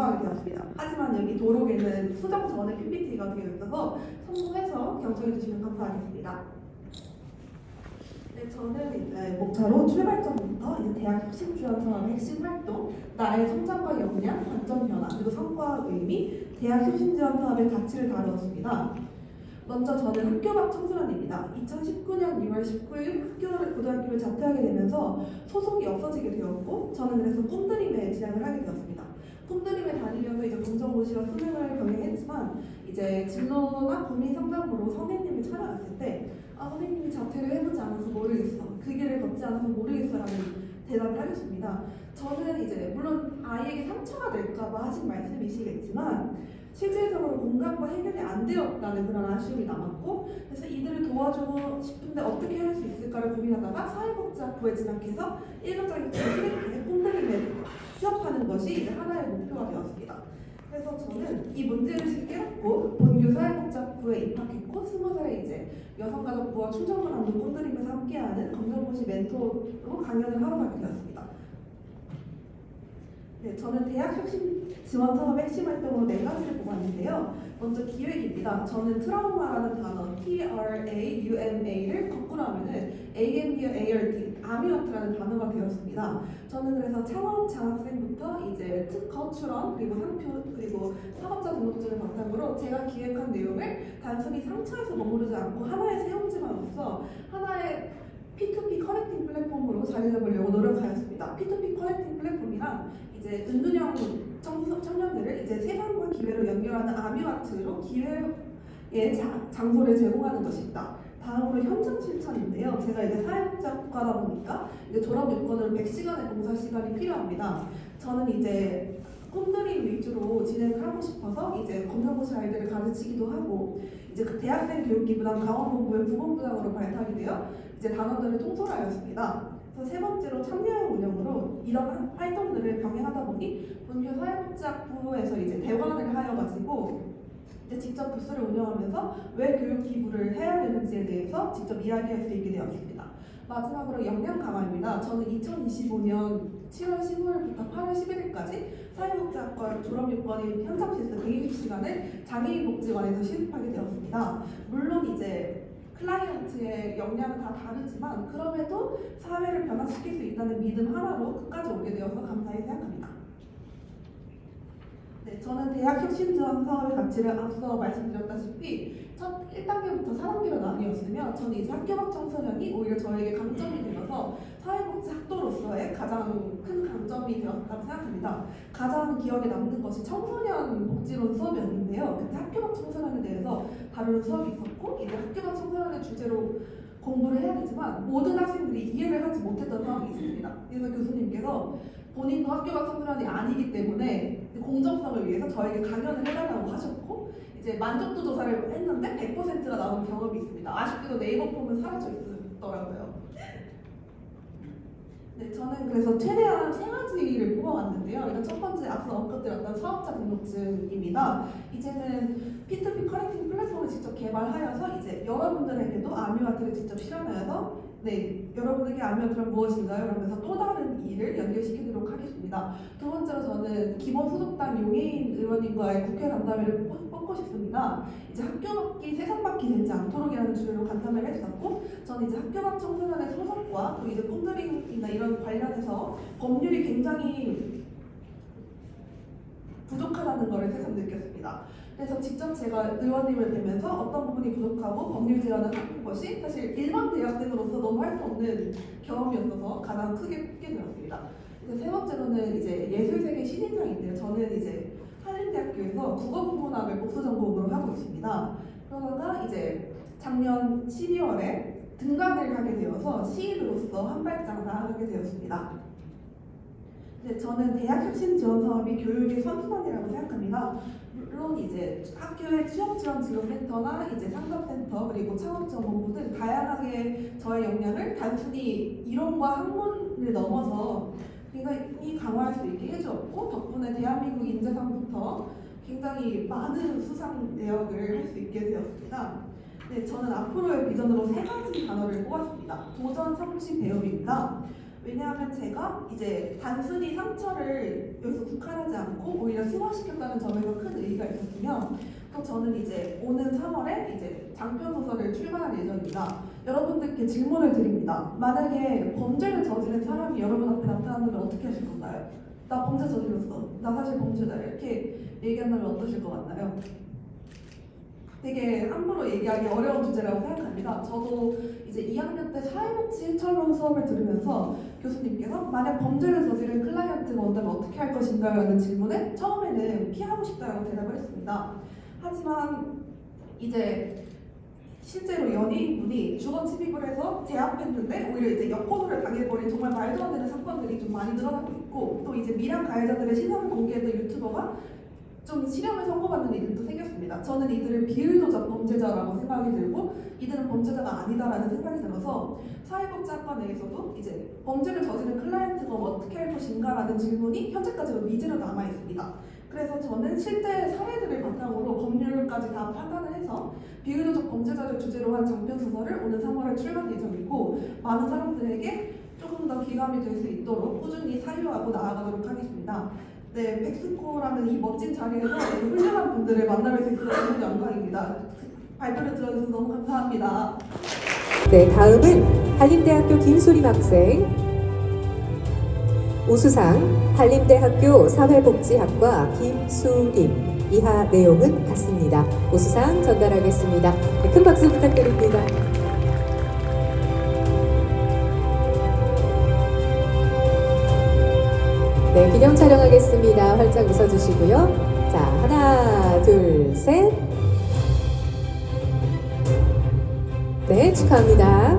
요청하게 되었습니다. 하지만 여기 도록에는 수정 전에 PPT가 되어 있어서 성공해서 경청해 주시면 감사하겠습니다. 네, 저는 이제 목차로 출발점부터 이제 대학 혁신 지원 사업의 핵심 활동, 나의 성장과 역량, 관점 변화, 그리고 성과 의미, 대학 혁신 지원 사업의 가치를 다루었습니다. 먼저 저는 학교 밖 청소년입니다. 2019년 6월 19일 고등학교를 자퇴하게 되면서 소속이 없어지게 되었고, 저는 그래서 꿈드림에 진학을 하게 되었습니다. 꿈드림에 다니면서 이제 공정고시와 수능을 병행했지만, 이제 진로나 고민 상담으로 선생님이 찾아갔을 때, 선생님이 자퇴를 해보지 않아서 모르겠어, 그 길을 걷지 않아서 모르겠어라는 대답을 하셨습니다. 저는 이제 물론 아이에게 상처가 될까봐 하신 말씀이시겠지만, 실질적으로 공감과 해결이 안 되었다는 그런 아쉬움이 남았고, 그래서 이들을 도와주고 싶은데 어떻게 할 수 있을까를 고민하다가 사회복지학부에 진학해서 1급자격증 수행에 꿈드림에 취업하는 것이 이제 하나의 목표가 되었습니다. 그래서 저는 이 문제의식을 깨닫고 본교 사회복지학부에 입학했고, 20살에 이제 여성가족부와 충정을 하는 꿈드림에서 함께하는 검정고시 멘토로 강연을 하러 가게 되었습니다. 네, 저는 대학 혁신 지원 사업의 핵심 활동으로 4가지를 뽑았는데요. 먼저 기획입니다. 저는 트라우마라는 단어 TRAUMA를 거꾸로 하면은 AMBARD, 아미어트라는 단어가 되었습니다. 저는 그래서 창업 장학생부터 이제 특허 출원, 그리고 상표, 그리고 사업자 등록증을 바탕으로 제가 기획한 내용을 단순히 상처에서 머무르지 않고 하나의 세움지만으로써 하나의 P2P 커넥팅 플랫폼으로 자리 잡으려고 노력하였습니다. P2P 커넥팅 플랫폼이랑 이제 은둔형 청년들을 이제 세상과 기회로 연결하는 아미와트로 기회의 장소를 제공하는 것입니다. 다음으로 현장 실천인데요. 제가 이제 사회복지학과다 보니까 이제 졸업 요건으로 100시간의 봉사 시간이 필요합니다. 저는 이제 꿈드림 위주로 진행을 하고 싶어서 이제 검정고시 아이들을 가르치기도 하고, 이제 그 대학생 교육기부단 강원본부의 부본부장으로 발탁이 되어 이제 단원들을 통솔하였습니다. 그래서 세 번째로 참여형 운영으로 이런 활동들을 병행하다 보니 본교 사회복지학부에서 이제 대관을 하여가지고 이제 직접 부스를 운영하면서 왜 교육기부를 해야 되는지에 대해서 직접 이야기할 수 있게 되었습니다. 마지막으로 역량 강화입니다. 저는 2025년 7월 15일부터 8월 11일까지 사회복지학과 졸업요건인 현장 실습 120시간을 장애인복지관에서 실습하게 되었습니다. 물론 이제 클라이언트의 역량은 다 다르지만 그럼에도 사회를 변화시킬 수 있다는 믿음 하나로 끝까지 오게 되어서 감사히 생각합니다. 네, 저는 대학 혁신 지원 사업의 가치를 앞서 말씀드렸다시피 첫 1단계부터 4단계로 나뉘었으며, 저는 이제 학교 밖 청소년이 오히려 저에게 강점이 되어서 사회복지 학도로서의 가장 큰 강점이 되었다고 생각합니다. 가장 기억에 남는 것이 청소년 복지론 수업이었는데요. 그때 학교 밖 청소년에 대해서 다루는 수업이 있었고, 이제 학교 밖 청소년의 주제로 공부를 해야 되지만 모든 학생들이 이해를 하지 못했던 상황이 있습니다. 그래서 교수님께서 본인도 학교 밖 청소년이 아니기 때문에 공정성을 위해서 저에게 강연을 해달라고 하셨고, 이제 만족도 조사를 했는데 100%가 나온 경험이 있습니다. 아쉽게도 네이버 폼은 사라져 있더라고요. 네, 저는 그래서 최대한 3가지를 뽑아왔는데요. 일단 첫 번째 앞서 언급드렸던 사업자 등록증입니다. 이제는 P2P 커넥팅 플랫폼을 직접 개발하여서 이제 여러분들에게도 아미와트를 직접 실현하여서 여러분에게 아미와트란 무엇인가요? 라면서 또 다른 일을 연결시키도록 하겠습니다. 두 번째로 저는 기본소득당 용해인 의원님과의 국회 간담회를 뽑고 싶습니다. 이제 학교 밖이 세상 밖이 되지 않도록이라는 주제로 간담회를 했었고, 저는 이제 학교 밖 청소년의 소속과 또 이제 꿈드림이나 이런 관련해서 법률이 굉장히 부족하다는 것을 새삼 느꼈습니다. 그래서 직접 제가 의원님을 뵈면서 어떤 부분이 부족하고 법률 제안을 하는 것이 사실 일반 대학생으로서 너무 할 수 없는 경험이었어서 가장 크게 뽑게 되었습니다. 세 번째로는 이제 예술세계 신인상인데요. 저는 이제 한림대학교에서 국어국문학을 복수 전공으로 하고 있습니다. 그러다가 이제 작년 12월에 등단을 하게 되어서 시인으로서 한 발짝 나아가게 되었습니다. 네, 저는 대학 혁신 지원 사업이 교육의 선순환이라고 생각합니다. 물론 이제 학교의 취업 지원 지원센터나 이제 상담센터 그리고 창업지원본부 등 다양하게 저의 역량을 단순히 이론과 학문을 넘어서 굉장히 강화할 수 있게 해주었고, 덕분에 대한민국 인재상부터 굉장히 많은 수상 내역을 할 수 있게 되었습니다. 네, 저는 앞으로의 비전으로 3가지 단어를 뽑았습니다. 도전, 성취, 배움입니다. 왜냐하면 제가 이제 단순히 상처를 여기서 국한하지 않고 오히려 문제를 수화시켰다는 점에서 큰 의의가 있었으며 또 저는 이제 오는 3월에 이제 장편 소설을 출간할 예정입니다. 여러분들께 질문을 드립니다. 만약에 범죄를 저지른 사람이 여러분 앞에 나타난다면 어떻게 하실 건가요? 나 범죄 저질렀어. 나 사실 범죄다. 이렇게 얘기한다면 어떠실 것 같나요? 되게 함부로 얘기하기 어려운 주제라고 생각합니다. 저도 이제 2학년 때 사회복지 1차원 수업을 들으면서 교수님께서 만약 범죄를 저지른 클라이언트가 온다면 어떻게 할 것인가요? 라는 질문에 처음에는 피하고 싶다고 대답을 했습니다. 하지만 이제 실제로 연예인분이 주거 침입을 해서 제압했는데 오히려 이제 역효도를 당해버린 정말 말도 안 되는 사건들이 좀 많이 늘어나고 있고 또 이제 미량 가해자들의 시선을 공개했던 유튜버가 좀 실형을 선고받는 일들도 생겼습니다. 저는 이들을 비의도적 범죄자라고 생각이 들고 이들은 범죄자가 아니다라는 생각이 들어서 사회복지학과 내에서도 이제 범죄를 저지른 클라이언트가 어떻게 할 것인가라는 질문이 현재까지도 미지로 남아 있습니다. 그래서 저는 실제 사례들을 바탕으로 법률까지 다 판단을 해서 비의도적 범죄자를 주제로 한 장편 소설을 오는 3월에 출간 예정이고 많은 사람들에게 조금 더 기감이 될 수 있도록 꾸준히 사유하고 나아가도록 하겠습니다. 네, 백스코라는 이 멋진 자리에서 훌륭한 분들을 만나뵐 수 있어서 너무 영광입니다. 발표를 들어주셔서 너무 감사합니다. 네, 다음은 한림대학교 김수림 학생, 우수상 한림대학교 사회복지학과 김수림. 이하 내용은 같습니다. 우수상 전달하겠습니다. 네, 큰 박수 부탁드립니다. 네, 기념 촬영하겠습니다. 활짝 웃어주시고요. 자, 하나, 둘, 셋. 네, 축하합니다.